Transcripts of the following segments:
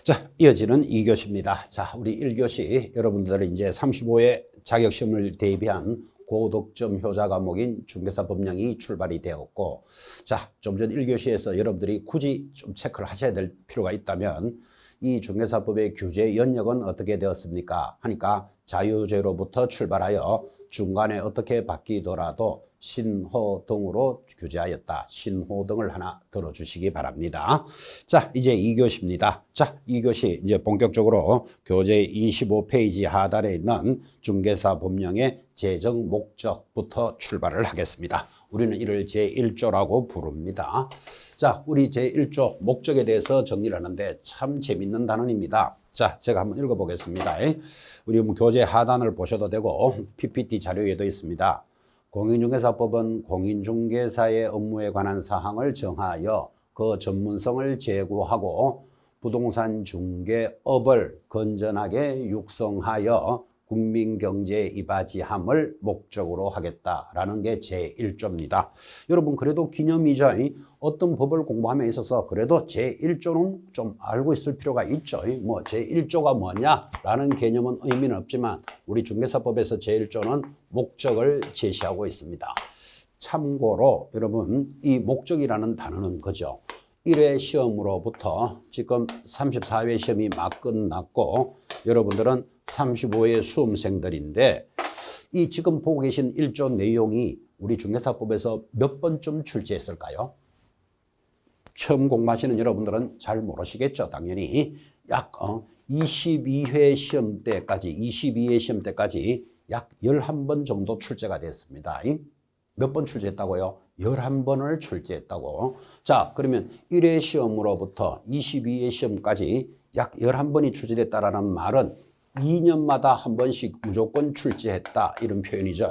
자, 이어지는 2교시입니다. 자, 우리 1교시 여러분들이 이제 35회 자격시험을 대비한 고득점 효자 과목인 중개사 법령이 출발이 되었고, 자, 좀 전 1교시에서 여러분들이 굳이 좀 체크를 하셔야 될 필요가 있다면 이 중개사법의 규제 연역은 어떻게 되었습니까? 하니까 자유제로부터 출발하여 중간에 어떻게 바뀌더라도 신호등으로 규제하였다. 신호등을 하나 들어주시기 바랍니다. 자, 이제 2교시입니다. 자, 2교시 이제 본격적으로 교재 25페이지 하단에 있는 중개사 법령의 제정 목적부터 출발을 하겠습니다. 우리는 이를 제1조라고 부릅니다. 자, 우리 제1조 목적에 대해서 정리를 하는데 참 재밌는 단원입니다. 자, 제가 한번 읽어보겠습니다. 우리 교재 하단을 보셔도 되고 PPT 자료에도 있습니다. 공인중개사법은 공인중개사의 업무에 관한 사항을 정하여 그 전문성을 제고하고 부동산 중개업을 건전하게 육성하여 국민경제에 이바지함을 목적으로 하겠다라는 게 제1조입니다. 여러분 그래도 기념이죠. 어떤 법을 공부함에 있어서 그래도 제1조는 좀 알고 있을 필요가 있죠. 뭐 제1조가 뭐냐라는 개념은 의미는 없지만 우리 중개사법에서 제1조는 목적을 제시하고 있습니다. 참고로 여러분 이 목적이라는 단어는 그죠. 1회 시험으로부터 지금 34회 시험이 막 끝났고 여러분들은 35회 수험생들인데 이 지금 보고 계신 1조 내용이 우리 중개사법에서 몇 번쯤 출제했을까요? 처음 공부하시는 여러분들은 잘 모르시겠죠. 당연히 약 22회 시험 때까지 약 11번 정도 출제가 됐습니다. 몇 번 출제했다고요? 11번을 출제했다고. 자, 그러면 1회 시험으로부터 22회 시험까지 약 11번이 출제됐다라는 말은 2년마다 한 번씩 무조건 출제했다 이런 표현이죠.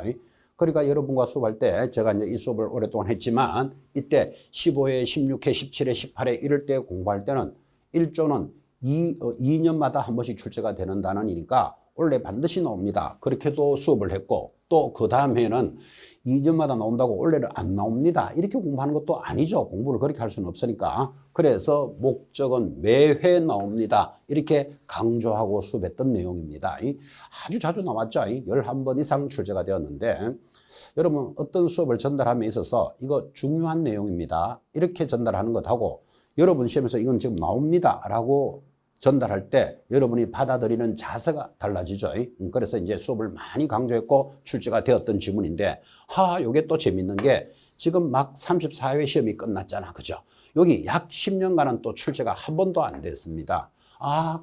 그러니까 여러분과 수업할 때 제가 이제 이 수업을 오랫동안 했지만 이때 15회, 16회, 17회, 18회 이럴 때 공부할 때는 1조는 2년마다 한 번씩 출제가 되는 단원이니까 원래 반드시 나옵니다. 그렇게도 수업을 했고 또 그 다음에는 2년마다 나온다고 원래는 안 나옵니다. 이렇게 공부하는 것도 아니죠. 공부를 그렇게 할 수는 없으니까. 그래서 목적은 매회 나옵니다. 이렇게 강조하고 수업했던 내용입니다. 아주 자주 나왔죠. 11번 이상 출제가 되었는데 여러분 어떤 수업을 전달함에 있어서 이거 중요한 내용입니다. 이렇게 전달하는 것하고 여러분 시험에서 이건 지금 나옵니다. 라고 전달할 때 여러분이 받아들이는 자세가 달라지죠. 그래서 이제 수업을 많이 강조했고 출제가 되었던 지문인데 요게 또 재밌는 게 지금 막 34회 시험이 끝났잖아. 그죠? 여기 약 10년간은 또 출제가 한 번도 안 됐습니다.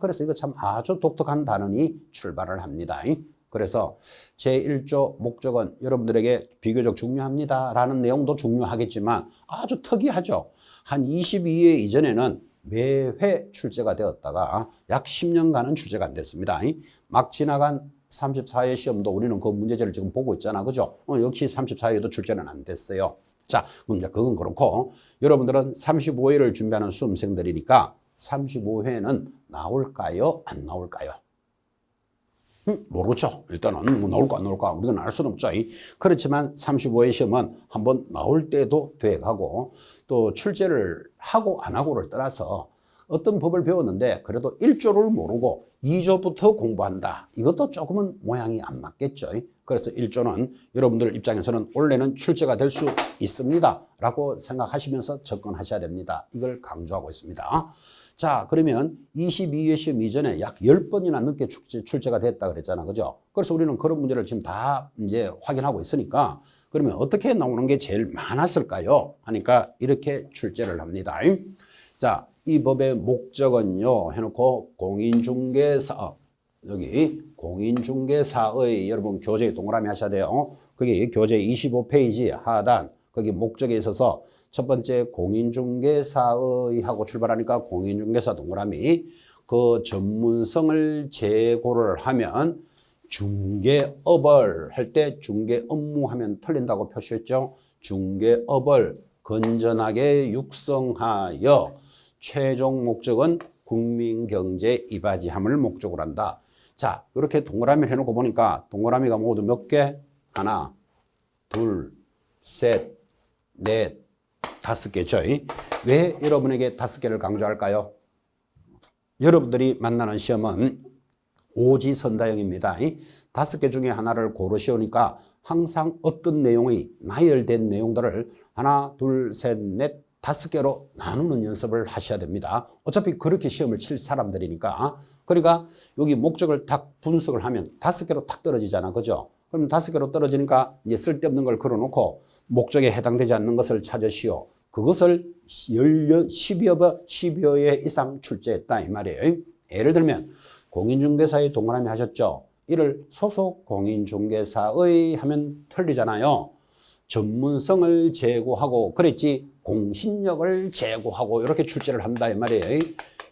그래서 이거 참 아주 독특한 단원이 출발을 합니다. 그래서 제1조 목적은 여러분들에게 비교적 중요합니다. 라는 내용도 중요하겠지만 아주 특이하죠. 한 22회 이전에는 매회 출제가 되었다가 약 10년간은 출제가 안 됐습니다. 막 지나간 34회 시험도 우리는 그 문제제를 지금 보고 있잖아. 그죠? 역시 34회도 출제는 안 됐어요. 자, 그럼 이제 그건 그렇고 여러분들은 35회를 준비하는 수험생들이니까 35회는 나올까요? 안 나올까요? 모르죠. 일단은 뭐 나올까 안 나올까 우리가 알 수는 없죠. 그렇지만 35회 시험은 한번 나올 때도 돼가고 또 출제를 하고 안 하고를 떠나서 어떤 법을 배웠는데 그래도 1조를 모르고 2조부터 공부한다. 이것도 조금은 모양이 안 맞겠죠. 그래서 1조는 여러분들 입장에서는 원래는 출제가 될 수 있습니다. 라고 생각하시면서 접근하셔야 됩니다. 이걸 강조하고 있습니다. 자, 그러면 22회 시험 이전에 약 10번이나 넘게 출제가 됐다 그랬잖아. 그죠? 그래서 우리는 그런 문제를 지금 다 이제 확인하고 있으니까 그러면 어떻게 나오는 게 제일 많았을까요? 하니까 이렇게 출제를 합니다. 자, 이 법의 목적은요, 해놓고 공인중개사업, 여기 공인중개사의 여러분 교재 동그라미 하셔야 돼요. 거기 교재 25페이지 하단 거기 목적에 있어서 첫 번째 공인중개사의 하고 출발하니까 공인중개사 동그라미 그 전문성을 제고를 하면 중개업을 할 때 중개 업무 하면 틀린다고 표시했죠. 중개업을 건전하게 육성하여 최종 목적은 국민경제 이바지함을 목적으로 한다. 자, 이렇게 동그라미를 해놓고 보니까 동그라미가 모두 몇 개? 하나, 둘, 셋, 넷, 5개죠. 왜 여러분에게 5개를 강조할까요? 여러분들이 만나는 시험은 오지선다형입니다. 5개 중에 하나를 고르시오니까 항상 어떤 내용의 나열된 내용들을 하나, 둘, 셋, 넷, 5개로 나누는 연습을 하셔야 됩니다. 어차피 그렇게 시험을 칠 사람들이니까. 그러니까 여기 목적을 딱 분석을 하면 5개로 탁 떨어지잖아. 그죠? 그럼 5개로 떨어지니까 이제 쓸데없는 걸 걸어놓고 목적에 해당되지 않는 것을 찾으시오. 그것을 12여 회 이상 출제했다 이 말이에요. 예를 들면 공인중개사의 동그라미 하셨죠. 이를 소속 공인중개사의 하면 틀리잖아요. 전문성을 제고하고 그랬지 공신력을 제고하고 이렇게 출제를 한다 이 말이에요.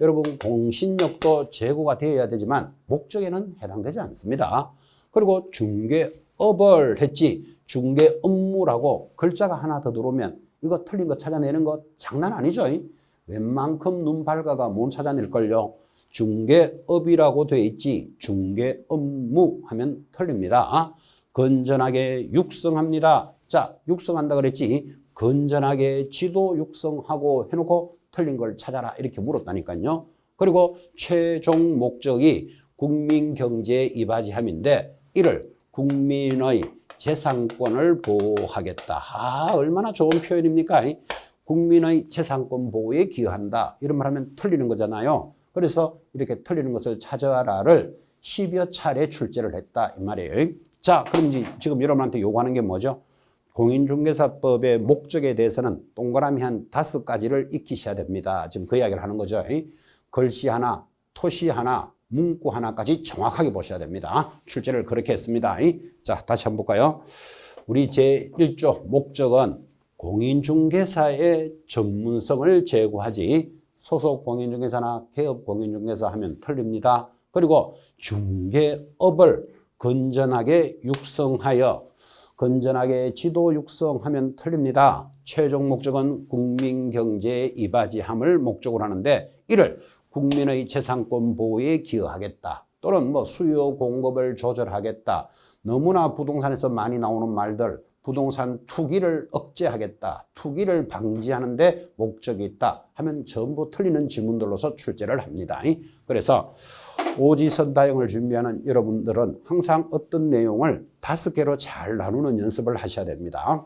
여러분 공신력도 제고가 되어야 되지만 목적에는 해당되지 않습니다. 그리고 중개업을 했지 중개업무라고 글자가 하나 더 들어오면 이거 틀린 거 찾아내는 거 장난 아니죠. 웬만큼 눈 밝아가 못 찾아낼걸요. 중개업이라고 돼 있지 중개업무 하면 틀립니다. 건전하게 육성합니다. 자, 육성한다 그랬지 건전하게 지도 육성하고 해놓고 틀린 걸 찾아라 이렇게 물었다니까요. 그리고 최종 목적이 국민경제에 이바지함인데 이를 국민의 재산권을 보호하겠다. 얼마나 좋은 표현입니까? 국민의 재산권 보호에 기여한다. 이런 말 하면 틀리는 거잖아요. 그래서 이렇게 틀리는 것을 찾아라를 10여 차례 출제를 했다 이 말이에요. 자, 그럼 이제 지금 여러분한테 요구하는 게 뭐죠? 공인중개사법의 목적에 대해서는 동그라미 한 5가지를 익히셔야 됩니다. 지금 그 이야기를 하는 거죠. 글씨 하나, 토시 하나, 문구 하나까지 정확하게 보셔야 됩니다. 출제를 그렇게 했습니다. 자, 다시 한번 볼까요? 우리 제1조 목적은 공인중개사의 전문성을 제고하지 소속 공인중개사나 개업 공인중개사 하면 틀립니다. 그리고 중개업을 건전하게 육성하여 건전하게 지도 육성하면 틀립니다. 최종 목적은 국민경제에 이바지함을 목적으로 하는데 이를 국민의 재산권 보호에 기여하겠다. 또는 뭐 수요 공급을 조절하겠다. 너무나 부동산에서 많이 나오는 말들 부동산 투기를 억제하겠다. 투기를 방지하는데 목적이 있다 하면 전부 틀리는 지문들로서 출제를 합니다. 그래서 오지선다형을 준비하는 여러분들은 항상 어떤 내용을 5개로 잘 나누는 연습을 하셔야 됩니다.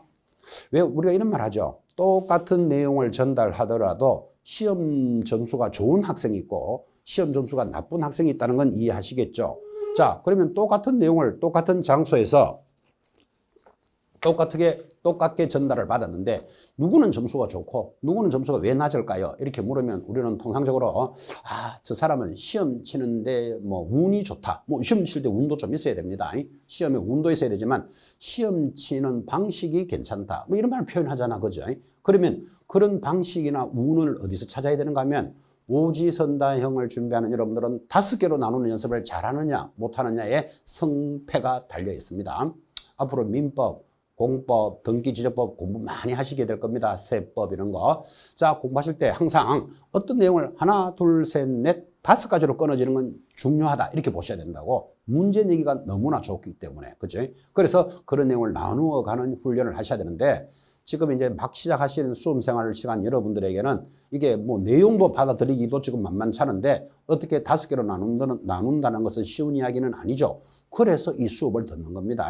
왜 우리가 이런 말 하죠. 똑같은 내용을 전달하더라도 시험 점수가 좋은 학생이 있고 시험 점수가 나쁜 학생이 있다는 건 이해하시겠죠. 자, 그러면 똑같은 내용을 똑같은 장소에서 똑같게 전달을 받았는데 누구는 점수가 좋고 누구는 점수가 왜 낮을까요? 이렇게 물으면 우리는 통상적으로 저 사람은 시험 치는데 뭐 운이 좋다. 뭐 시험 칠 때 운도 좀 있어야 됩니다. 시험에 운도 있어야 되지만 시험 치는 방식이 괜찮다. 뭐 이런 말을 표현하잖아. 그죠? 그러면 그런 방식이나 운을 어디서 찾아야 되는가 하면 오지선다형을 준비하는 여러분들은 5개로 나누는 연습을 잘하느냐 못하느냐에 성패가 달려 있습니다. 앞으로 민법, 공법, 등기지적법 공부 많이 하시게 될 겁니다. 세법 이런 거. 자, 공부하실 때 항상 어떤 내용을 하나, 둘, 셋, 넷, 5가지로 끊어지는 건 중요하다. 이렇게 보셔야 된다고. 문제 내기가 너무나 좋기 때문에. 그죠? 그래서 그런 내용을 나누어 가는 훈련을 하셔야 되는데 지금 이제 막 시작하시는 수험 생활을 시간 여러분들에게는 이게 뭐 내용도 받아들이기도 지금 만만찮은데 어떻게 5개로 나눈다는 것은 쉬운 이야기는 아니죠. 그래서 이 수업을 듣는 겁니다.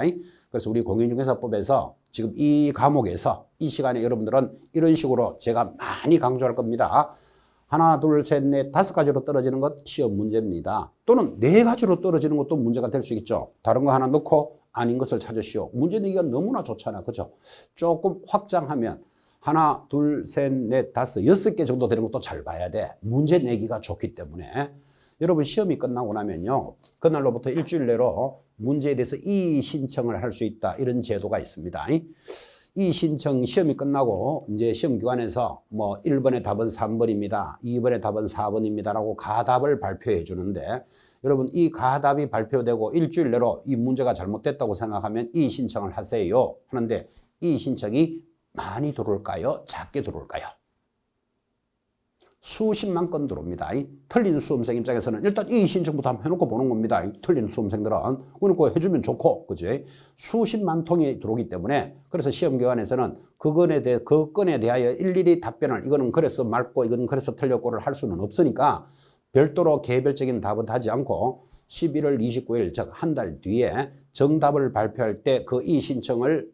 그래서 우리 공인중개사법에서 지금 이 과목에서 이 시간에 여러분들은 이런 식으로 제가 많이 강조할 겁니다. 하나, 둘, 셋, 넷, 5가지로 떨어지는 것 시험 문제입니다. 또는 4가지로 떨어지는 것도 문제가 될 수 있죠. 다른 거 하나 넣고 아닌 것을 찾으시오. 문제 내기가 너무나 좋잖아. 그죠? 조금 확장하면 하나, 둘, 셋, 넷, 5, 6개 정도 되는 것도 잘 봐야 돼. 문제 내기가 좋기 때문에. 여러분 시험이 끝나고 나면요. 그날로부터 일주일 내로 문제에 대해서 이의 신청을 할 수 있다. 이런 제도가 있습니다. 이의 신청 시험이 끝나고 이제 시험기관에서 뭐 1번의 답은 3번입니다. 2번의 답은 4번입니다. 라고 가답을 발표해 주는데 여러분 이 가답이 발표되고 일주일 내로 이 문제가 잘못됐다고 생각하면 이의 신청을 하세요. 하는데 이의 신청이 많이 들어올까요? 작게 들어올까요? 수십만 건 들어옵니다. 틀린 수험생 입장에서는 일단 이 신청부터 한번 해놓고 보는 겁니다. 틀린 수험생들은 그러니까 해주면 좋고, 그지? 수십만 통이 들어오기 때문에 그래서 시험기관에서는 그 건에 대하여 일일이 답변을 이거는 그래서 맞고 이거는 그래서 틀렸고를 할 수는 없으니까 별도로 개별적인 답은 하지 않고 11월 29일 즉 한 달 뒤에 정답을 발표할 때 그 이의신청을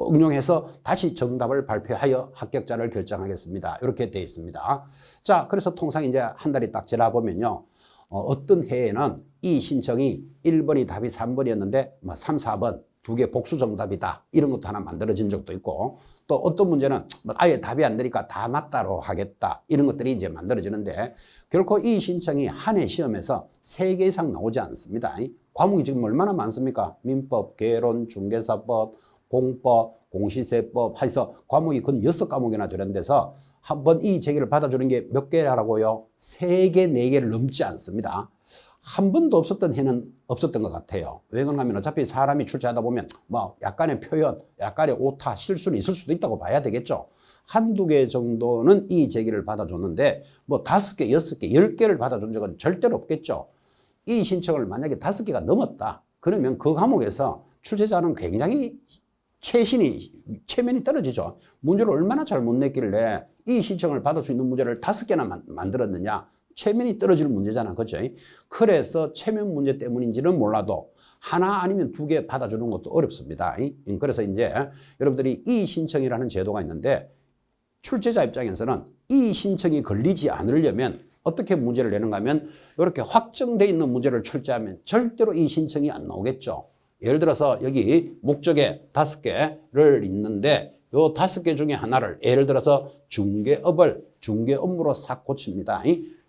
응용해서 다시 정답을 발표하여 합격자를 결정하겠습니다. 이렇게 되어 있습니다. 자, 그래서 통상 이제 한 달이 딱 지나보면요. 어떤 해에는 이 신청이 1번이 답이 3번이었는데 3, 4번 두 개 복수 정답이다. 이런 것도 하나 만들어진 적도 있고 또 어떤 문제는 아예 답이 안 되니까 다 맞다로 하겠다. 이런 것들이 이제 만들어지는데 결코 이 신청이 한 해 시험에서 3개 이상 나오지 않습니다. 과목이 지금 얼마나 많습니까? 민법, 개론, 중개사법, 공법, 공시세법 해서 과목이 근 6과목이나 되는 데서 한번 이 제기를 받아주는 게 몇 개라고요? 3개, 4개를 넘지 않습니다. 한 번도 없었던 해는 없었던 것 같아요. 왜 그런가 하면 어차피 사람이 출제하다 보면 뭐 약간의 표현, 약간의 오타, 실수는 있을 수도 있다고 봐야 되겠죠. 한두 개 정도는 이 제기를 받아줬는데 뭐 5개, 6개, 10개를 받아준 적은 절대로 없겠죠. 이 신청을 만약에 5개가 넘었다. 그러면 그 과목에서 출제자는 굉장히 체면이 떨어지죠. 문제를 얼마나 잘 못 냈길래 이 신청을 받을 수 있는 문제를 5개나 만들었느냐. 체면이 떨어질 문제잖아. 그죠? 그래서 체면 문제 때문인지는 몰라도 하나 아니면 2개 받아주는 것도 어렵습니다. 그래서 이제 여러분들이 이 신청이라는 제도가 있는데 출제자 입장에서는 이 신청이 걸리지 않으려면 어떻게 문제를 내는가 하면 이렇게 확정되어 있는 문제를 출제하면 절대로 이 신청이 안 나오겠죠. 예를 들어서 여기 목적에 5개를 있는데 요 5개 중에 하나를 예를 들어서 중개업을 중개업무로 싹 고칩니다.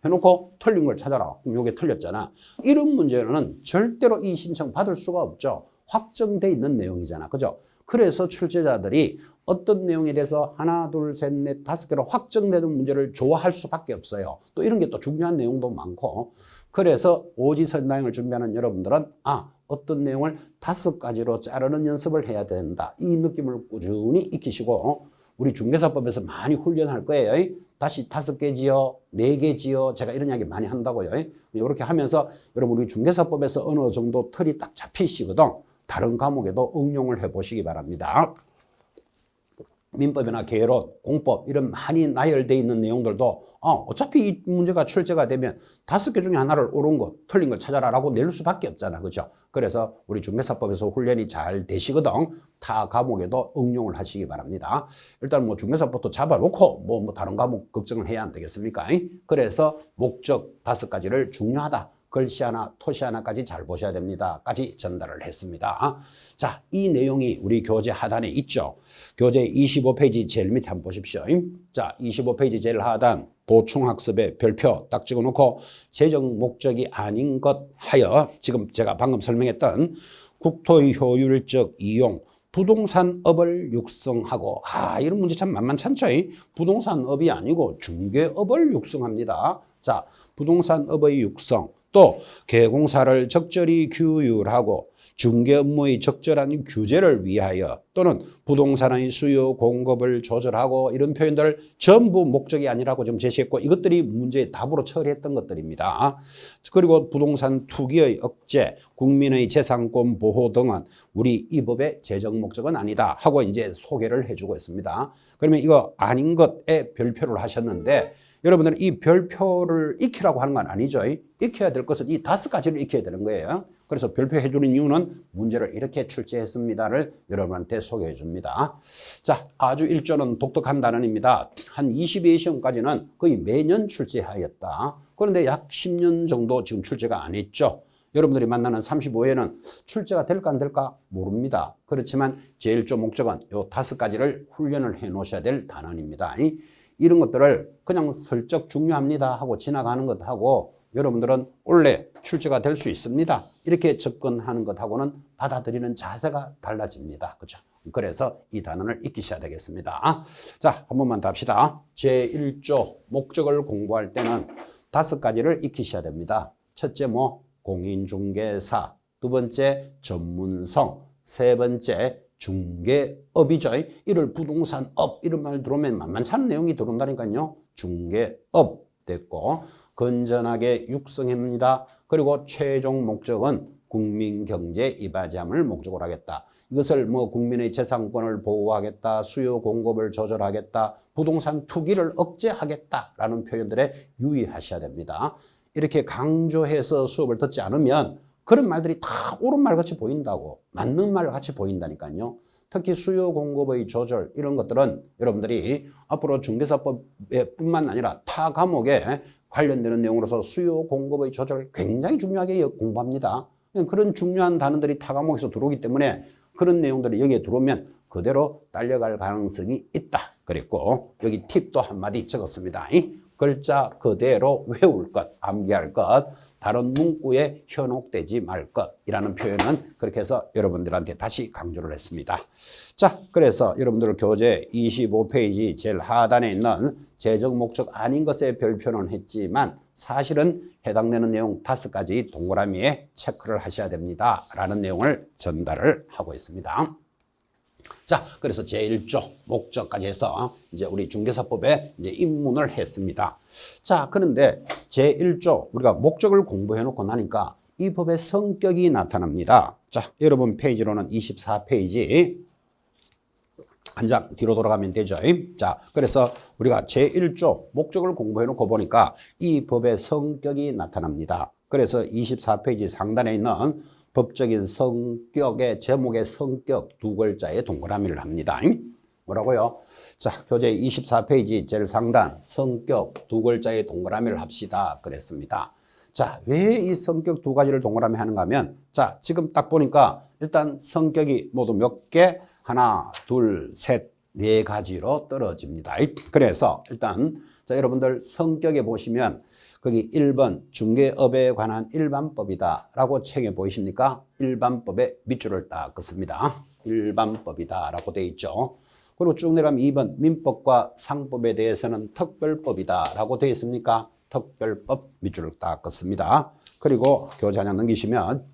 해놓고 틀린 걸 찾아라. 그럼 요게 틀렸잖아. 이런 문제는 절대로 이 신청 받을 수가 없죠. 확정돼 있는 내용이잖아. 그죠? 그래서 출제자들이 어떤 내용에 대해서 하나, 둘, 셋, 넷, 5개로 확정되는 문제를 좋아할 수밖에 없어요. 또 이런 게 또 중요한 내용도 많고. 그래서 오지선다형을 준비하는 여러분들은 어떤 내용을 5가지로 자르는 연습을 해야 된다. 이 느낌을 꾸준히 익히시고 우리 중개사법에서 많이 훈련할 거예요. 다시 5개지요, 4개지요. 제가 이런 이야기 많이 한다고요. 이렇게 하면서 여러분 우리 중개사법에서 어느 정도 틀이 딱 잡히시거든. 다른 과목에도 응용을 해보시기 바랍니다. 민법이나 개론, 공법 이런 많이 나열되어 있는 내용들도 어차피 이 문제가 출제가 되면 5개 중에 하나를 옳은 거, 틀린 걸 찾아라라고 낼 수밖에 없잖아. 그죠? 그래서 우리 중개사법에서 훈련이 잘 되시거든. 타 과목에도 응용을 하시기 바랍니다. 일단 뭐 중개사법도 잡아놓고 뭐 다른 과목 걱정을 해야 안 되겠습니까? 그래서 목적 5가지를 중요하다. 글씨 하나, 토시 하나까지 잘 보셔야 됩니다. 까지 전달을 했습니다. 자, 이 내용이 우리 교재 하단에 있죠. 교재 25페이지 제일 밑에 한번 보십시오. 자, 25페이지 제일 하단 보충학습의 별표 딱 찍어놓고 재정 목적이 아닌 것 하여 지금 제가 방금 설명했던 국토의 효율적 이용 부동산업을 육성하고 이런 문제 참 만만찮죠. 부동산업이 아니고 중개업을 육성합니다. 자, 부동산업의 육성 또 개공사를 적절히 규율하고 중개업무의 적절한 규제를 위하여 또는 부동산의 수요 공급을 조절하고 이런 표현들을 전부 목적이 아니라고 좀 제시했고 이것들이 문제의 답으로 처리했던 것들입니다. 그리고 부동산 투기의 억제, 국민의 재산권 보호 등은 우리 이 법의 재정 목적은 아니다 하고 이제 소개를 해주고 있습니다. 그러면 이거 아닌 것에 별표를 하셨는데 여러분들은 이 별표를 익히라고 하는 건 아니죠. 익혀야 될 것은 이 5가지를 익혀야 되는 거예요. 그래서 별표해 주는 이유는 문제를 이렇게 출제했습니다를 여러분한테 소개해 줍니다. 자, 아주 일조는 독특한 단원입니다. 한 22시험까지는 거의 매년 출제하였다. 그런데 약 10년 정도 지금 출제가 안 했죠. 여러분들이 만나는 35회는 출제가 될까 안 될까 모릅니다. 그렇지만 제1조 목적은 요 5가지를 훈련을 해 놓으셔야 될 단원입니다. 이런 것들을 그냥 슬쩍 중요합니다 하고 지나가는 것하고 여러분들은 원래 출제가 될 수 있습니다. 이렇게 접근하는 것하고는 받아들이는 자세가 달라집니다. 그렇죠? 그래서 이 단원을 익히셔야 되겠습니다. 자, 한 번만 더 합시다. 제1조 목적을 공부할 때는 5가지를 익히셔야 됩니다. 첫째 공인중개사, 두 번째 전문성, 세 번째 중개업이죠. 이를 부동산업 이런 말 들어오면 만만찮은 내용이 들어온다니까요. 중개업 됐고 건전하게 육성합니다. 그리고 최종 목적은 국민경제 이바지함을 목적으로 하겠다. 이것을 국민의 재산권을 보호하겠다. 수요 공급을 조절하겠다. 부동산 투기를 억제하겠다라는 표현들에 유의하셔야 됩니다. 이렇게 강조해서 수업을 듣지 않으면 그런 말들이 다 옳은 말 같이 보인다고, 맞는 말 같이 보인다니까요. 특히 수요 공급의 조절 이런 것들은 여러분들이 앞으로 중개사법에 뿐만 아니라 타 과목에 관련되는 내용으로서 수요 공급의 조절 굉장히 중요하게 공부합니다. 그런 중요한 단어들이 타 과목에서 들어오기 때문에 그런 내용들이 여기에 들어오면 그대로 딸려갈 가능성이 있다 그랬고, 여기 팁도 한마디 적었습니다. 글자 그대로 외울 것, 암기할 것, 다른 문구에 현혹되지 말 것이라는 표현은 그렇게 해서 여러분들한테 다시 강조를 했습니다. 자, 그래서 여러분들 교재 25페이지 제일 하단에 있는 재적 목적 아닌 것에 별표는 했지만 사실은 해당되는 내용 5가지 동그라미에 체크를 하셔야 됩니다 라는 내용을 전달을 하고 있습니다. 자, 그래서 제1조 목적까지 해서 이제 우리 중개사법에 이제 입문을 했습니다. 자, 그런데 제1조 우리가 목적을 공부해 놓고 나니까 이 법의 성격이 나타납니다. 자, 여러분 페이지로는 24페이지 한 장 뒤로 돌아가면 되죠. 자, 그래서 우리가 제1조 목적을 공부해 놓고 보니까 이 법의 성격이 나타납니다. 그래서 24페이지 상단에 있는 법적인 성격의 제목의 성격 2글자에 동그라미를 합니다. 뭐라고요? 자, 교재 24페이지 제일 상단 성격 2글자에 동그라미를 합시다 그랬습니다. 자, 왜 이 성격 2가지를 동그라미 하는가 하면, 자, 지금 딱 보니까 일단 성격이 모두 몇 개? 하나, 둘, 셋, 4가지로 떨어집니다. 그래서 일단 자, 여러분들 성격에 보시면 거기 1번 중개업에 관한 일반법이다 라고 책에 보이십니까? 일반법에 밑줄을 딱 긋습니다. 일반법이다 라고 되어 있죠. 그리고 쭉 내려가면 2번 민법과 상법에 대해서는 특별법이다 라고 되어 있습니까? 특별법 밑줄을 딱 긋습니다. 그리고 교재 하나 넘기시면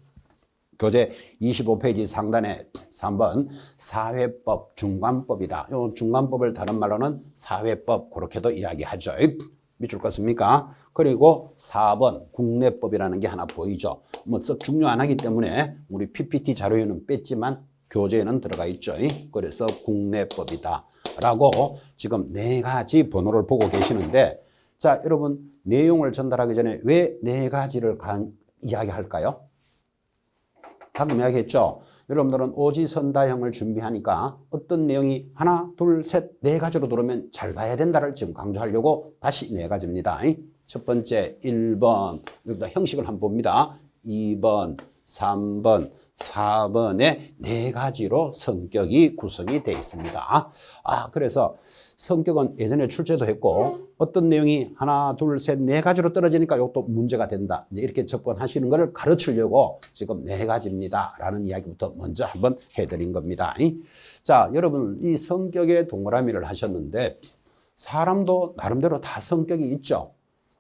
교재 25페이지 상단에 3번 사회법 중간법이다. 이 중간법을 다른 말로는 사회법 그렇게도 이야기하죠. 밑줄 껐습니까? 그리고 4번 국내법이라는 게 하나 보이죠. 뭐 썩 중요 안 하기 때문에 우리 PPT 자료에는 뺐지만 교재에는 들어가 있죠. 그래서 국내법이다 라고 지금 4가지 번호를 보고 계시는데, 자, 여러분 내용을 전달하기 전에 왜 4가지를 이야기할까요? 방금 이야기했죠. 여러분들은 오지선다형을 준비하니까 어떤 내용이 하나, 둘, 셋, 4가지로 들어오면 잘 봐야 된다를 지금 강조하려고 다시 4가지입니다. 첫 번째 1번, 여기다 형식을 한번 봅니다. 2번, 3번, 4번의 4가지로 성격이 구성이 되어 있습니다. 그래서 성격은 예전에 출제도 했고 어떤 내용이 하나, 둘, 셋, 4가지로 떨어지니까 이것도 문제가 된다. 이렇게 접근하시는 것을 가르치려고 지금 4가지입니다. 라는 이야기부터 먼저 한번 해드린 겁니다. 자, 여러분 이 성격의 동그라미를 하셨는데 사람도 나름대로 다 성격이 있죠.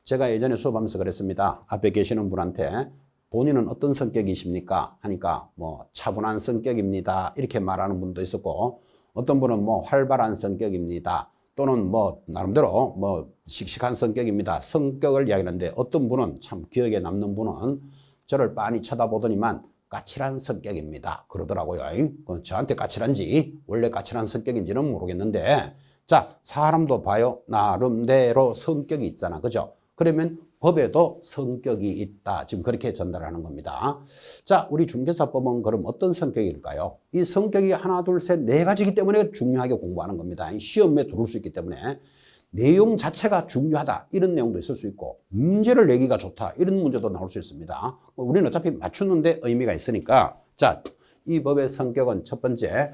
제가 예전에 수업하면서 그랬습니다. 앞에 계시는 분한테 본인은 어떤 성격이십니까? 하니까 뭐 차분한 성격입니다. 이렇게 말하는 분도 있었고, 어떤 분은 뭐 활발한 성격입니다. 또는 뭐 나름대로 뭐 씩씩한 성격입니다. 성격을 이야기하는데, 어떤 분은 참 기억에 남는 분은 저를 빤히 쳐다보더니만 까칠한 성격입니다 그러더라고요. 저한테 까칠한지 원래 까칠한 성격인지는 모르겠는데, 자, 사람도 봐요. 나름대로 성격이 있잖아. 그죠? 그러면 법에도 성격이 있다. 지금 그렇게 전달하는 겁니다. 자, 우리 중개사법은 그럼 어떤 성격일까요? 이 성격이 하나, 둘, 셋, 4가지이기 때문에 중요하게 공부하는 겁니다. 시험에 들어올 수 있기 때문에 내용 자체가 중요하다. 이런 내용도 있을 수 있고, 문제를 내기가 좋다. 이런 문제도 나올 수 있습니다. 우리는 어차피 맞추는데 의미가 있으니까. 자, 이 법의 성격은 첫 번째,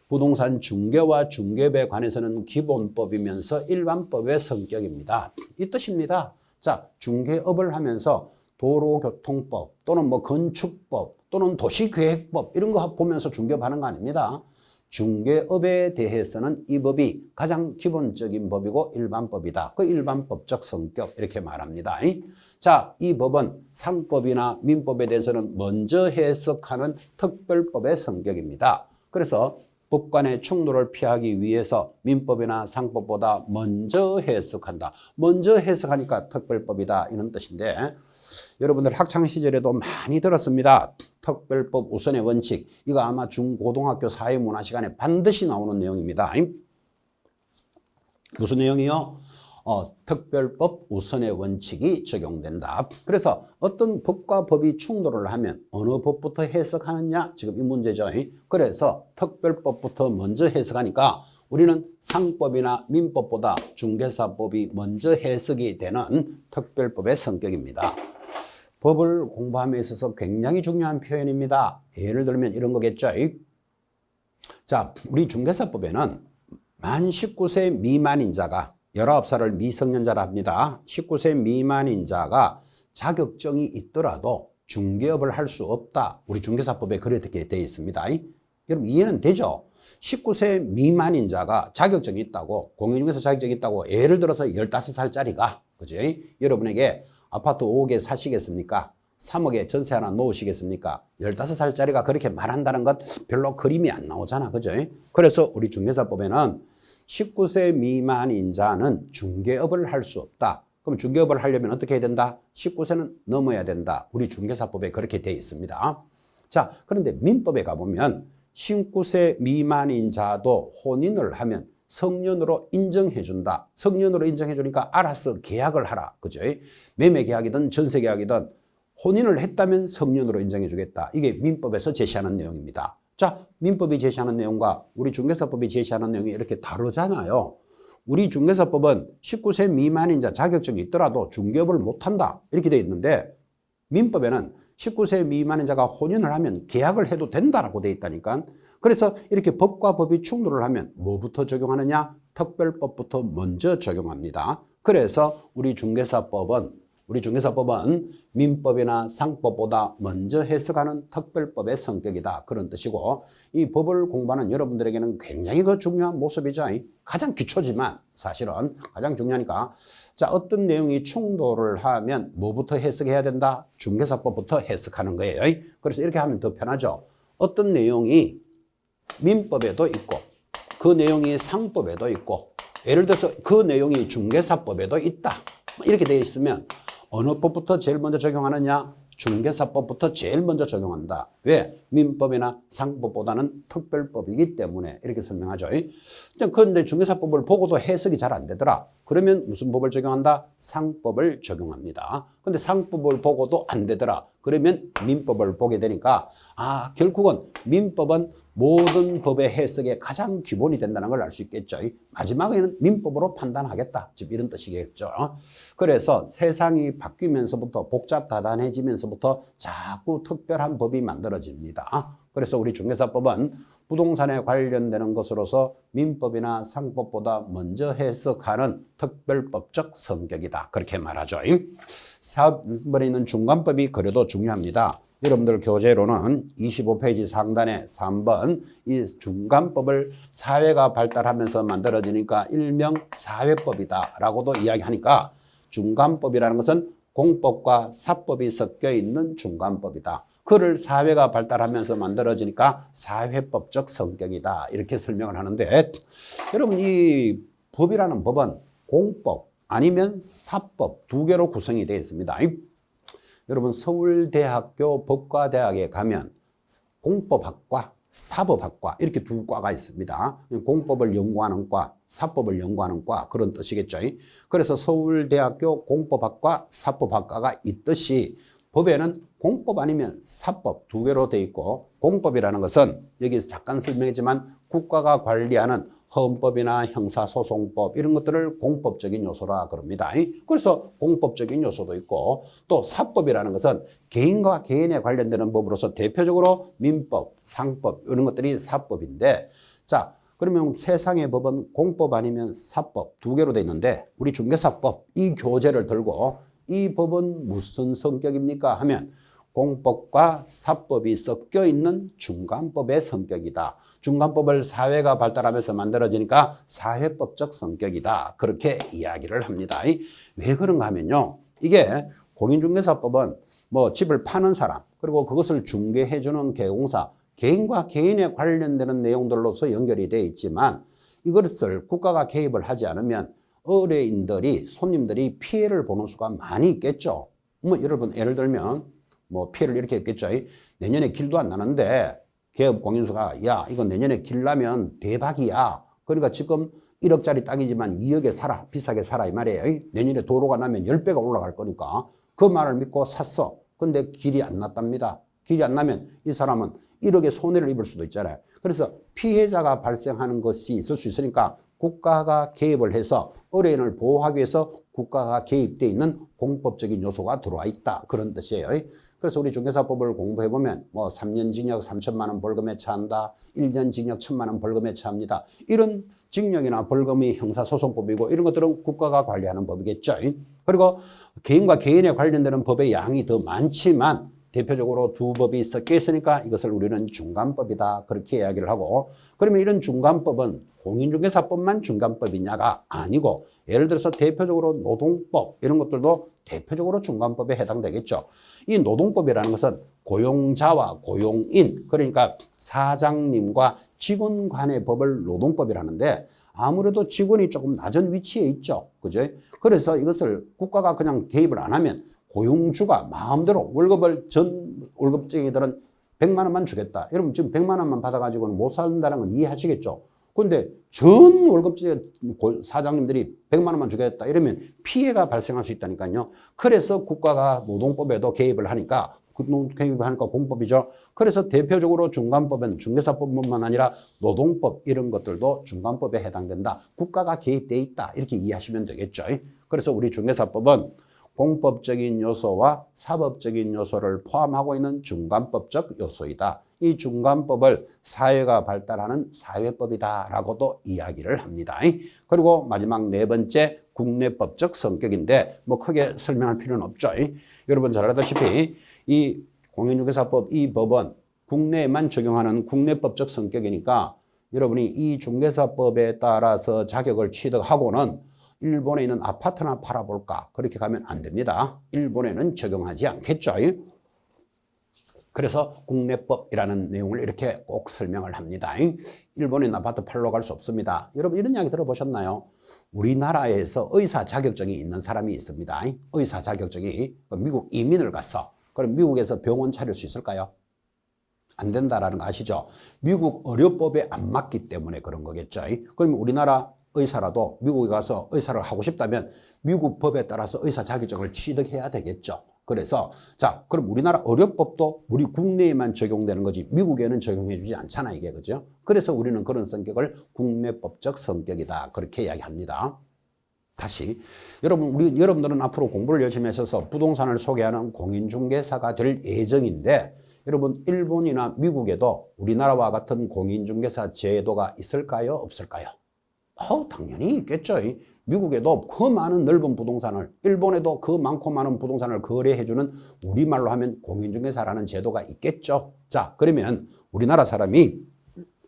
부동산 중개와 중개업에 관해서는 기본법이면서 일반법의 성격입니다. 이 뜻입니다. 자, 중개업을 하면서 도로교통법 또는 뭐 건축법 또는 도시계획법 이런 거 보면서 중개업하는 거 아닙니다. 중개업에 대해서는 이 법이 가장 기본적인 법이고 일반법이다. 그 일반법적 성격 이렇게 말합니다. 자, 이 법은 상법이나 민법에 대해서는 먼저 해석하는 특별법의 성격입니다. 그래서 법 간의 충돌을 피하기 위해서 민법이나 상법보다 먼저 해석한다. 먼저 해석하니까 특별법이다. 이런 뜻인데, 여러분들 학창시절에도 많이 들었습니다. 특별법 우선의 원칙. 이거 아마 중고등학교 사회문화 시간에 반드시 나오는 내용입니다. 무슨 내용이요? 특별법 우선의 원칙이 적용된다. 그래서 어떤 법과 법이 충돌을 하면 어느 법부터 해석하느냐 지금 이 문제죠. 그래서 특별법부터 먼저 해석하니까 우리는 상법이나 민법보다 중개사법이 먼저 해석이 되는 특별법의 성격입니다. 법을 공부함에 있어서 굉장히 중요한 표현입니다. 예를 들면 이런 거겠죠. 자, 우리 중개사법에는 만 19세 미만인 자가 19살을 미성년자라 합니다. 19세 미만인 자가 자격증이 있더라도 중개업을 할 수 없다. 우리 중개사법에 그렇게 되어 있습니다. 여러분 이해는 되죠? 19세 미만인 자가 자격증이 있다고, 공인중개사 자격증이 있다고, 예를 들어서 15살짜리가, 그지? 여러분에게 아파트 5개 사시겠습니까? 3억에 전세 하나 놓으시겠습니까? 15살짜리가 그렇게 말한다는 것 별로 그림이 안 나오잖아. 그죠? 그래서 우리 중개사법에는 19세 미만인 자는 중개업을 할 수 없다. 그럼 중개업을 하려면 어떻게 해야 된다? 19세는 넘어야 된다. 우리 중개사법에 그렇게 되어 있습니다. 자, 그런데 민법에 가보면 19세 미만인 자도 혼인을 하면 성년으로 인정해준다. 성년으로 인정해주니까 알아서 계약을 하라. 그죠? 매매 계약이든 전세 계약이든 혼인을 했다면 성년으로 인정해주겠다. 이게 민법에서 제시하는 내용입니다. 자, 민법이 제시하는 내용과 우리 중개사법이 제시하는 내용이 이렇게 다르잖아요. 우리 중개사법은 19세 미만인 자 자격증이 있더라도 중개업을 못한다. 이렇게 돼 있는데 민법에는 19세 미만인 자가 혼인을 하면 계약을 해도 된다라고 돼 있다니까. 그래서 이렇게 법과 법이 충돌을 하면 뭐부터 적용하느냐? 특별법부터 먼저 적용합니다. 그래서 우리 중개사법은 민법이나 상법보다 먼저 해석하는 특별법의 성격이다. 그런 뜻이고, 이 법을 공부하는 여러분들에게는 굉장히 중요한 모습이죠. 가장 기초지만 사실은 가장 중요하니까. 자, 어떤 내용이 충돌을 하면 뭐부터 해석해야 된다? 중개사법부터 해석하는 거예요. 그래서 이렇게 하면 더 편하죠. 어떤 내용이 민법에도 있고 그 내용이 상법에도 있고 예를 들어서 그 내용이 중개사법에도 있다. 이렇게 되어 있으면 어느 법부터 제일 먼저 적용하느냐? 중개사법부터 제일 먼저 적용한다. 왜? 민법이나 상법보다는 특별법이기 때문에 이렇게 설명하죠. 그런데 중개사법을 보고도 해석이 잘 안 되더라. 그러면 무슨 법을 적용한다? 상법을 적용합니다. 근데 상법을 보고도 안 되더라. 그러면 민법을 보게 되니까 결국은 민법은 모든 법의 해석의 가장 기본이 된다는 걸 알 수 있겠죠. 마지막에는 민법으로 판단하겠다. 즉 이런 뜻이겠죠. 그래서 세상이 바뀌면서부터 복잡다단해지면서부터 자꾸 특별한 법이 만들어집니다. 그래서 우리 중개사법은 부동산에 관련되는 것으로서 민법이나 상법보다 먼저 해석하는 특별법적 성격이다. 그렇게 말하죠. 사업번에 있는 중간법이 그래도 중요합니다. 여러분들 교재로는 25페이지 상단에 3번 이 중간법을 사회가 발달하면서 만들어지니까 일명 사회법이다 라고도 이야기하니까 중간법이라는 것은 공법과 사법이 섞여 있는 중간법이다. 그를 사회가 발달하면서 만들어지니까 사회법적 성격이다. 이렇게 설명을 하는데 여러분 이 법이라는 법은 공법 아니면 사법 두 개로 구성이 되어 있습니다. 여러분 서울대학교 법과대학에 가면 공법학과, 사법학과 이렇게 두 과가 있습니다. 공법을 연구하는 과, 사법을 연구하는 과 그런 뜻이겠죠. 그래서 서울대학교 공법학과, 사법학과가 있듯이 법에는 공법 아니면 사법 두 개로 되어 있고 공법이라는 것은 여기서 잠깐 설명했지만 국가가 관리하는 헌법이나 형사소송법 이런 것들을 공법적인 요소라 그럽니다. 그래서 공법적인 요소도 있고 또 사법이라는 것은 개인과 개인에 관련되는 법으로서 대표적으로 민법, 상법 이런 것들이 사법인데 자 그러면 세상의 법은 공법 아니면 사법 두 개로 되어 있는데 우리 중개사법 이 교재를 들고 이 법은 무슨 성격입니까 하면 공법과 사법이 섞여 있는 중간법의 성격이다. 중간법을 사회가 발달하면서 만들어지니까 사회법적 성격이다. 그렇게 이야기를 합니다. 왜 그런가 하면요. 이게 공인중개사법은 뭐 집을 파는 사람 그리고 그것을 중개해주는 개공사 개인과 개인에 관련되는 내용들로서 연결이 되어 있지만 이것을 국가가 개입을 하지 않으면 의뢰인들이 손님들이 피해를 보는 수가 많이 있겠죠. 뭐 여러분 예를 들면 뭐 피해를 이렇게 했겠죠. 내년에 길도 안 나는데 개업 공인수가 야 이거 내년에 길 나면 대박이야. 그러니까 지금 1억짜리 땅이지만 2억에 살아. 비싸게 살아 이 말이에요. 내년에 도로가 나면 10배가 올라갈 거니까 그 말을 믿고 샀어. 근데 길이 안 났답니다. 길이 안 나면 이 사람은 1억의 손해를 입을 수도 있잖아요. 그래서 피해자가 발생하는 것이 있을 수 있으니까 국가가 개입을 해서 의뢰인을 보호하기 위해서 국가가 개입되어 있는 공법적인 요소가 들어와 있다. 그런 뜻이에요. 그래서 우리 중개사법을 공부해보면 뭐 3년 징역 3천만 원 벌금에 처한다. 1년 징역 1,000만 원 벌금에 처합니다. 이런 징역이나 벌금이 형사소송법이고 이런 것들은 국가가 관리하는 법이겠죠. 그리고 개인과 개인에 관련되는 법의 양이 더 많지만 대표적으로 두 법이 섞여 있으니까 이것을 우리는 중간법이다. 그렇게 이야기를 하고 그러면 이런 중간법은 공인중개사법만 중간법이냐가 아니고 예를 들어서 대표적으로 노동법 이런 것들도 대표적으로 중간법에 해당되겠죠. 이 노동법이라는 것은 고용자와 고용인 그러니까 사장님과 직원 간의 법을 노동법이라는데 아무래도 직원이 조금 낮은 위치에 있죠. 그죠? 그래서 이것을 국가가 그냥 개입을 안 하면 고용주가 마음대로 월급을 전 월급쟁이들은 100만 원만 주겠다. 여러분 지금 100만 원만 받아가지고는 못 산다는 건 이해하시겠죠? 근데 전 월급쟁이 사장님들이 100만 원만 주겠다. 이러면 피해가 발생할 수 있다니까요. 그래서 국가가 노동법에도 개입을 하니까 개입을 하니까 공법이죠. 그래서 대표적으로 중간법은 중개사법뿐만 아니라 노동법 이런 것들도 중간법에 해당된다. 국가가 개입돼 있다. 이렇게 이해하시면 되겠죠. 그래서 우리 중개사법은 공법적인 요소와 사법적인 요소를 포함하고 있는 중간법적 요소이다. 이 중간법을 사회가 발달하는 사회법이다라고도 이야기를 합니다. 그리고 마지막 네 번째 국내법적 성격인데 뭐 크게 설명할 필요는 없죠. 여러분 잘 알다시피 이 공인중개사법 이 법은 국내에만 적용하는 국내법적 성격이니까 여러분이 이 중개사법에 따라서 자격을 취득하고는 일본에 있는 아파트나 팔아볼까 그렇게 가면 안 됩니다. 일본에는 적용하지 않겠죠. 그래서 국내법이라는 내용을 이렇게 꼭 설명을 합니다. 일본에 있는 아파트 팔러 갈 수 없습니다. 여러분 이런 이야기 들어보셨나요? 우리나라에서 의사 자격증이 있는 사람이 있습니다. 의사 자격증이 미국 이민을 갔어. 그럼 미국에서 병원 차릴 수 있을까요? 안 된다라는 거 아시죠? 미국 의료법에 안 맞기 때문에 그런 거겠죠. 그러면 우리나라 의사라도 미국에 가서 의사를 하고 싶다면 미국 법에 따라서 의사 자격증을 취득해야 되겠죠. 그래서 자 그럼 우리나라 의료법도 우리 국내에만 적용되는 거지 미국에는 적용해 주지 않잖아 이게 그죠? 그래서 우리는 그런 성격을 국내법적 성격이다 그렇게 이야기합니다. 다시 여러분들은 앞으로 공부를 열심히 하셔서 부동산을 소개하는 공인중개사가 될 예정인데 여러분 일본이나 미국에도 우리나라와 같은 공인중개사 제도가 있을까요? 없을까요? 당연히 있겠죠. 미국에도 그 많은 넓은 부동산을 일본에도 그 많고 많은 부동산을 거래해주는 우리말로 하면 공인중개사라는 제도가 있겠죠. 자 그러면 우리나라 사람이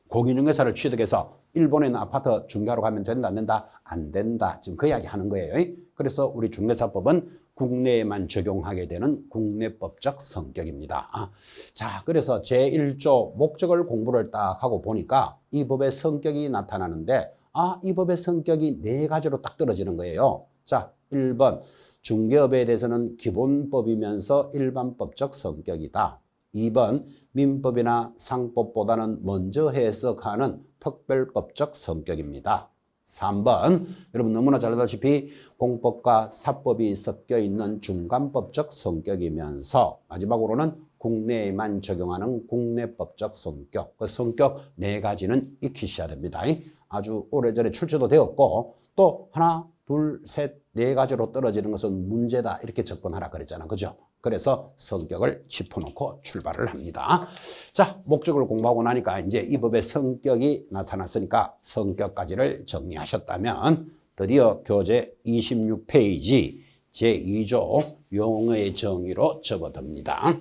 공인중개사를 취득해서 일본에 있는 아파트 중개하러 가면 된다 안 된다? 안 된다. 지금 그 이야기 하는 거예요. 그래서 우리 중개사법은 국내에만 적용하게 되는 국내법적 성격입니다. 자 그래서 제1조 목적을 공부를 딱 하고 보니까 이 법의 성격이 나타나는데 이 법의 성격이 네 가지로 딱 떨어지는 거예요. 자, 1번 중개업에 대해서는 기본법이면서 일반법적 성격이다. 2번 민법이나 상법보다는 먼저 해석하는 특별법적 성격입니다. 3번 여러분 너무나 잘 알다시피 공법과 사법이 섞여 있는 중간법적 성격이면서 마지막으로는 국내에만 적용하는 국내법적 성격. 그 성격 네 가지는 익히셔야 됩니다. 아주 오래전에 출제도 되었고 또 하나, 둘, 셋, 네 가지로 떨어지는 것은 문제다. 이렇게 접근하라 그랬잖아. 그죠? 그래서 성격을 짚어놓고 출발을 합니다. 자, 목적을 공부하고 나니까 이제 이 법의 성격이 나타났으니까 성격까지를 정리하셨다면 드디어 교재 26페이지 제2조 용어의 정의로 접어듭니다.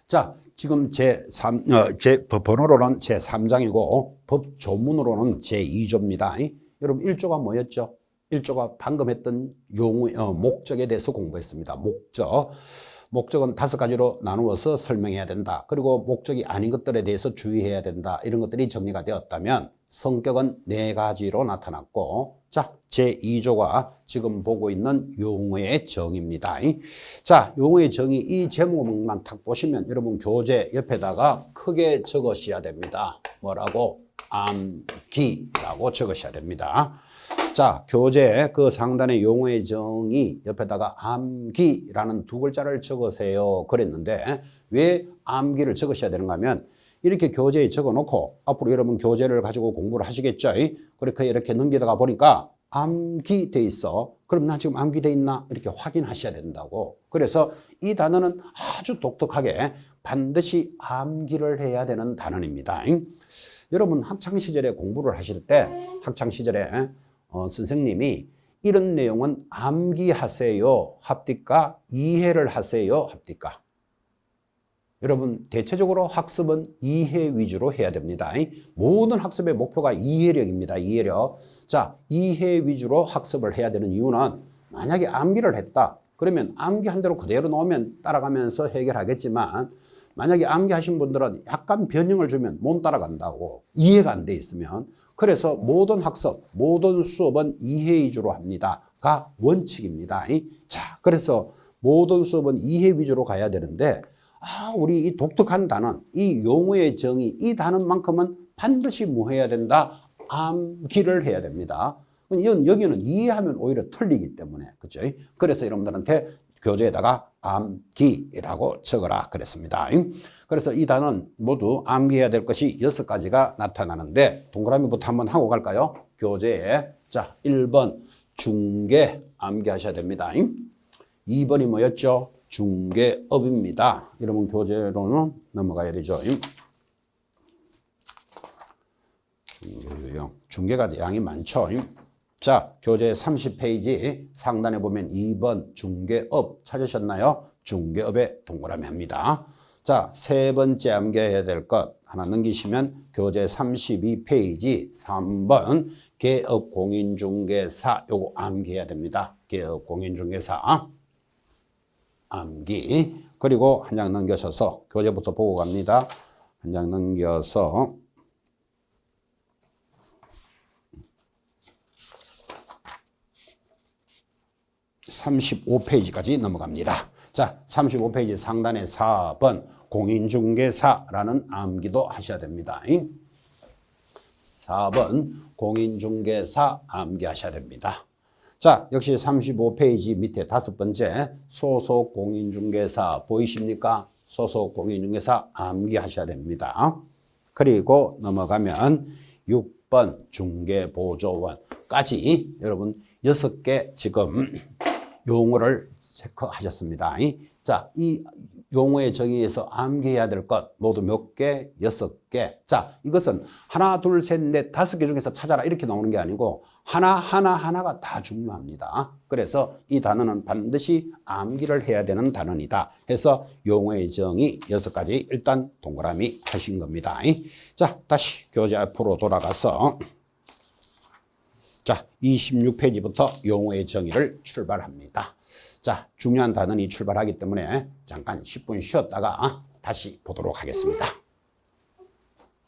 자, 지금 제 번호로는 제3장이고 법 조문으로는 제2조입니다. 여러분 1조가 뭐였죠? 1조가 방금 했던 목적에 대해서 공부했습니다. 목적은 5가지로 나누어서 설명해야 된다. 그리고 목적이 아닌 것들에 대해서 주의해야 된다. 이런 것들이 정리가 되었다면 성격은 4가지로 나타났고 자, 제2조가 지금 보고 있는 용어의 정의입니다. 자, 용어의 정의 이 제목만 딱 보시면 여러분 교재 옆에다가 크게 적으셔야 됩니다. 뭐라고? 암기라고 적으셔야 됩니다. 자, 교재 그 상단의 용어의 정의 옆에다가 암기라는 두 글자를 적으세요 그랬는데 왜 암기를 적으셔야 되는가 하면 이렇게 교재에 적어놓고 앞으로 여러분 교재를 가지고 공부를 하시겠죠. 그렇게 이렇게 넘기다가 보니까 암기돼 있어. 그럼 나 지금 암기돼 있나? 이렇게 확인하셔야 된다고. 그래서 이 단어는 아주 독특하게 반드시 암기를 해야 되는 단어입니다. 여러분 학창시절에 공부를 하실 때 학창시절에 선생님이 이런 내용은 암기하세요 합니까? 이해를 하세요 합니까? 여러분 대체적으로 학습은 이해 위주로 해야 됩니다. 모든 학습의 목표가 이해력입니다. 이해력. 자, 이해 위주로 학습을 해야 되는 이유는 만약에 암기를 했다. 그러면 암기한 대로 그대로 놓으면 따라가면서 해결하겠지만 만약에 암기하신 분들은 약간 변형을 주면 못 따라간다고 이해가 안 돼 있으면 그래서 모든 학습, 모든 수업은 이해 위주로 합니다가 원칙입니다. 자, 그래서 모든 수업은 이해 위주로 가야 되는데 우리 이 독특한 단어, 이 용어의 정의, 이 단어만큼은 반드시 뭐 해야 된다? 암기를 해야 됩니다. 여기는 이해하면 오히려 틀리기 때문에, 그죠? 그래서 여러분들한테 교재에다가 암기라고 적어라 그랬습니다. 그래서 이 단어는 모두 암기해야 될 것이 6가지가 나타나는데 동그라미부터 한번 하고 갈까요? 교재에. 자, 1번 중개 암기하셔야 됩니다. 2번이 뭐였죠? 중개업입니다. 여러분 교재로는 넘어가야 되죠. 중개가 양이 많죠. 자, 교재 30페이지 상단에 보면 2번 중개업 찾으셨나요? 중개업에 동그라미 합니다. 자, 세 번째 암기해야 될 것 하나 넘기시면 교재 32페이지 3번 개업공인중개사 요거 암기해야 됩니다. 개업공인중개사 암기. 그리고 한 장 넘겨서서 교재부터 보고 갑니다. 한 장 넘겨서 35페이지까지 넘어갑니다. 자, 35페이지 상단에 4번 공인중개사라는 암기도 하셔야 됩니다. 4번 공인중개사 암기하셔야 됩니다. 자, 역시 35페이지 밑에 5번째 소속공인중개사 보이십니까? 소속공인중개사 암기하셔야 됩니다. 그리고 넘어가면 6번 중개보조원까지 여러분 6개 지금 용어를 체크하셨습니다. 자, 이 용어의 정의에서 암기해야 될 것 모두 몇 개? 6개. 자, 이것은 하나, 둘, 셋, 넷, 5개 중에서 찾아라 이렇게 나오는 게 아니고 하나가 다 중요합니다. 그래서 이 단어는 반드시 암기를 해야 되는 단어이다 해서 용어의 정의 6가지 일단 동그라미 하신 겁니다. 자, 다시 교재 앞으로 돌아가서 자, 26페이지부터 용어의 정의를 출발합니다. 자, 중요한 단원이 출발하기 때문에 잠깐 10분 쉬었다가 다시 보도록 하겠습니다.